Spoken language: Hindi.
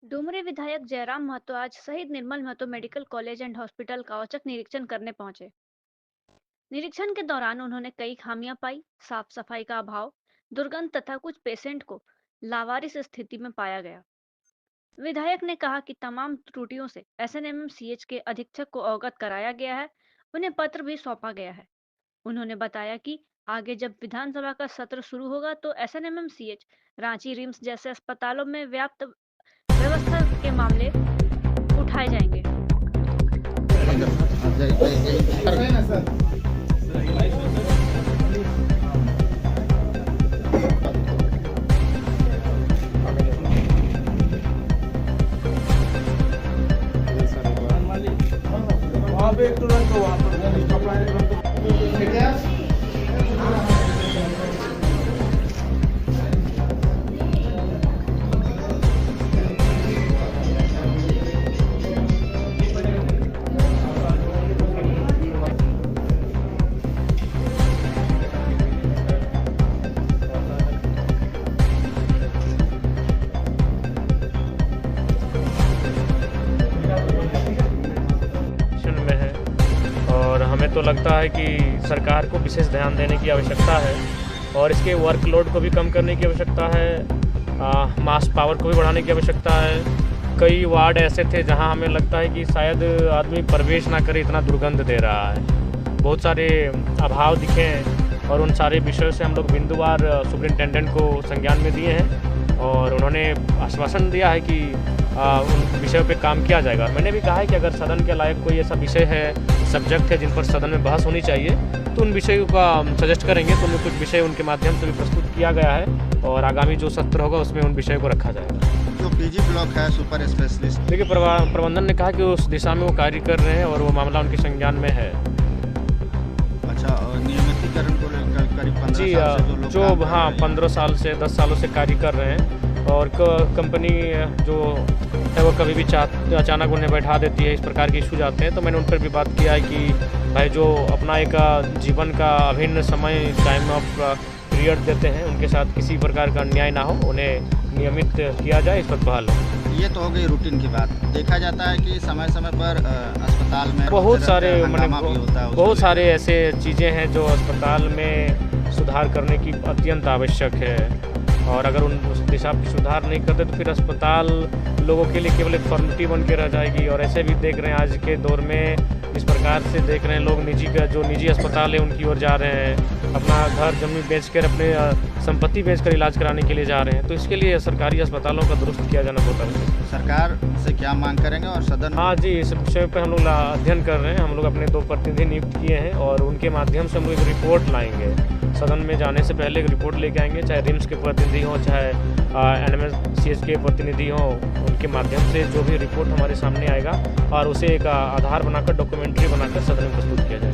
डुमरी विधायक जयराम महतो आज Shaheed Nirmal Mahato medical college and hospital का औचक निरीक्षण करने पहुंचे। निरीक्षण के दौरान उन्होंने कई खामियां पाई। साफ सफाई का अभाव, दुर्गंध तथा कुछ पेशेंट को लावारिस स्थिति में पाया गया। विधायक ने कहा कि तमाम त्रुटियों से एसएनएमसीएच के अधीक्षक को अवगत कराया गया है। उन्हें पत्र भी सौंपा गया है। उन्होंने बताया कि आगे जब विधानसभा का सत्र शुरू होगा तो एसएनएमसीएच, रांची रिम्स जैसे अस्पतालों में व्याप्त व्यवस्था के मामले उठाए जाएंगे। वहाँ पे एक तुरंत वहाँ पर स्टॉप लाइन में है और हमें तो लगता है कि सरकार को विशेष ध्यान देने की आवश्यकता है और इसके वर्कलोड को भी कम करने की आवश्यकता है। मास पावर को भी बढ़ाने की आवश्यकता है। कई वार्ड ऐसे थे जहां हमें लगता है कि शायद आदमी प्रवेश ना करे, इतना दुर्गंध दे रहा है। बहुत सारे अभाव दिखे हैं और उन सारे विषयों से हम लोग बिंदुवार सुपरिंटेंडेंट को संज्ञान में दिए हैं और उन्होंने आश्वासन दिया है कि उन विषयों पे काम किया जाएगा। मैंने भी कहा है कि अगर सदन के लायक कोई ऐसा विषय है, सब्जेक्ट है जिन पर सदन में बहस होनी चाहिए तो उन विषयों का सजेस्ट करेंगे। तो उनमें कुछ विषय उनके माध्यम से भी प्रस्तुत किया गया है और आगामी जो सत्र होगा उसमें उन विषयों को रखा जाएगा। जो पीजी ब्लॉक है सुपर स्पेशलिस्ट, देखिए, प्रबंधन ने कहा कि उस दिशा में वो कार्य कर रहे हैं और वो मामला उनके संज्ञान में है। अच्छा, और नियमितीकरण को लेकर करीब 15 जी, साल से जो लोग जो काम कर हाँ रहे हैं। 15 साल से 10 सालों से कार्य कर रहे हैं और कंपनी जो है वो कभी भी अचानक उन्हें बैठा देती है। इस प्रकार के इशूज आते हैं तो मैंने उन पर भी बात किया है कि भाई जो अपना एक जीवन का अभिन्न समय टाइम ऑफ पीरियड देते हैं उनके साथ किसी प्रकार का अन्याय ना हो, उन्हें नियमित किया जाए, इस पर पहल हो। ये तो हो गई रूटीन की बात। देखा जाता है कि समय समय पर अस्पताल में बहुत सारे हंगामा भी होता है। बहुत सारे ऐसे चीज़ें हैं जो अस्पताल में सुधार करने की अत्यंत आवश्यक है और अगर उस दिशा पर सुधार नहीं करते तो फिर अस्पताल लोगों के लिए केवल एक फॉर्मेलिटी बन के रह जाएगी। और ऐसे भी देख रहे हैं आज के दौर में इस प्रकार से देख रहे हैं लोग जो निजी अस्पताल है उनकी ओर जा रहे हैं, अपना घर जमीन बेचकर अपने संपत्ति बेचकर इलाज कराने के लिए जा रहे हैं। तो इसके लिए सरकारी अस्पतालों का दुरुस्त किया जाना बहुत आवश्यक है। सरकार से क्या मांग करेंगे और सदन? हाँ जी, इस विषय पर हम लोग अध्ययन कर रहे हैं। हम लोग अपने 2 प्रतिनिधि नियुक्त किए हैं और उनके माध्यम से हम लोग एक रिपोर्ट लाएंगे। सदन में जाने से पहले एक रिपोर्ट लेके आएंगे, चाहे रिम्स के प्रतिनिधि हों, चाहे एनएमसीएच के प्रतिनिधि हों। उनके माध्यम से जो भी रिपोर्ट हमारे सामने आएगा और उसे एक आधार बनाकर, डॉक्यूमेंट्री बनाकर सदन में प्रस्तुत किया जाएगा।